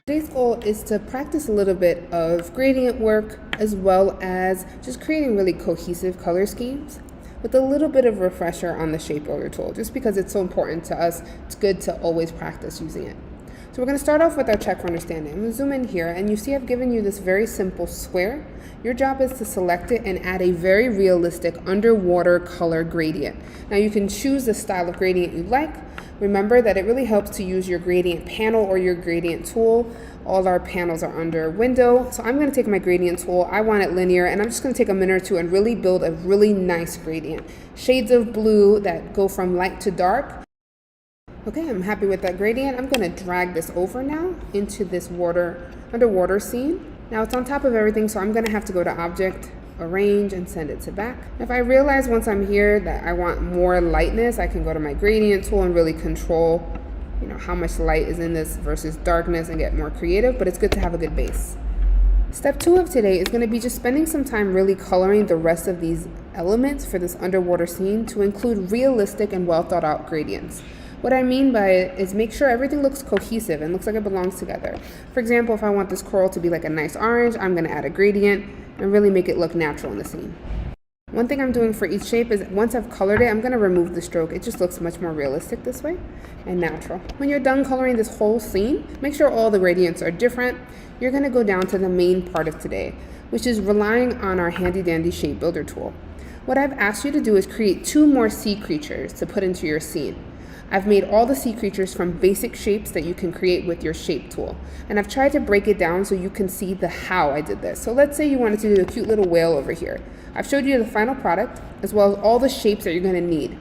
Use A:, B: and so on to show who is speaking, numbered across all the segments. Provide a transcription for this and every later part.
A: Today's goal is to practice a little bit of gradient work as well as just creating really cohesive color schemes with a little bit of refresher on the shape builder tool. Just because it's so important to us, it's good to always practice using it. So we're going to start off with our check for understanding. I'm going to zoom in here and you see I've given you this very simple square. Your job is to select it and add a very realistic underwater color gradient. Now you can choose the style of gradient you like. Remember that it really helps to use your gradient panel or your gradient tool. All our panels are under window. So I'm going to take my gradient tool. I want it linear and I'm just going to take a minute or two and really build a really nice gradient. Shades of blue that go from light to dark. Okay, I'm happy with that gradient. I'm going to drag this over now into this underwater scene. Now it's on top of everything, so I'm going to have to go to Object, Arrange, and send it to back. If I realize once I'm here that I want more lightness, I can go to my gradient tool and really control, how much light is in this versus darkness and get more creative, but it's good to have a good base. Step 2 of today is going to be just spending some time really coloring the rest of these elements for this underwater scene to include realistic and well thought out gradients. What I mean by it is make sure everything looks cohesive and looks like it belongs together. For example, if I want this coral to be like a nice orange, I'm going to add a gradient and really make it look natural in the scene. One thing I'm doing for each shape is once I've colored it, I'm going to remove the stroke. It just looks much more realistic this way and natural. When you're done coloring this whole scene, make sure all the gradients are different. You're going to go down to the main part of today, which is relying on our handy dandy shape builder tool. What I've asked you to do is create 2 more sea creatures to put into your scene. I've made all the sea creatures from basic shapes that you can create with your shape tool. And I've tried to break it down so you can see the how I did this. So let's say you wanted to do a cute little whale over here. I've showed you the final product as well as all the shapes that you're going to need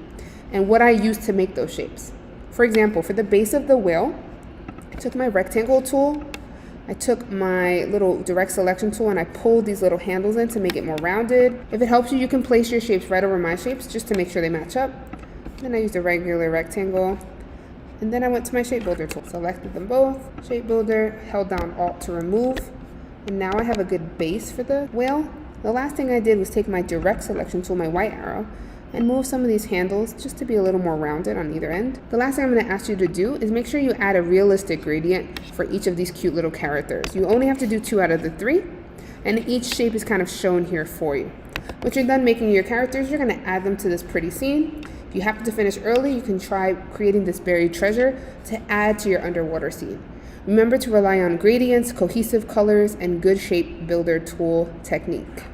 A: and what I used to make those shapes. For example, for the base of the whale, I took my rectangle tool, I took my little direct selection tool and I pulled these little handles in to make it more rounded. If it helps you, you can place your shapes right over my shapes just to make sure they match up. Then I used a regular rectangle, and then I went to my shape builder tool, selected them both, shape builder, held down Alt to remove, and now I have a good base for the whale. The last thing I did was take my direct selection tool, my white arrow, and move some of these handles just to be a little more rounded on either end. The last thing I'm going to ask you to do is make sure you add a realistic gradient for each of these cute little characters. You only have to do 2 out of the 3, and each shape is kind of shown here for you. Once you're done making your characters, you're going to add them to this pretty scene. If you happen to finish early, you can try creating this buried treasure to add to your underwater scene. Remember to rely on gradients, cohesive colors, and good shape builder tool technique.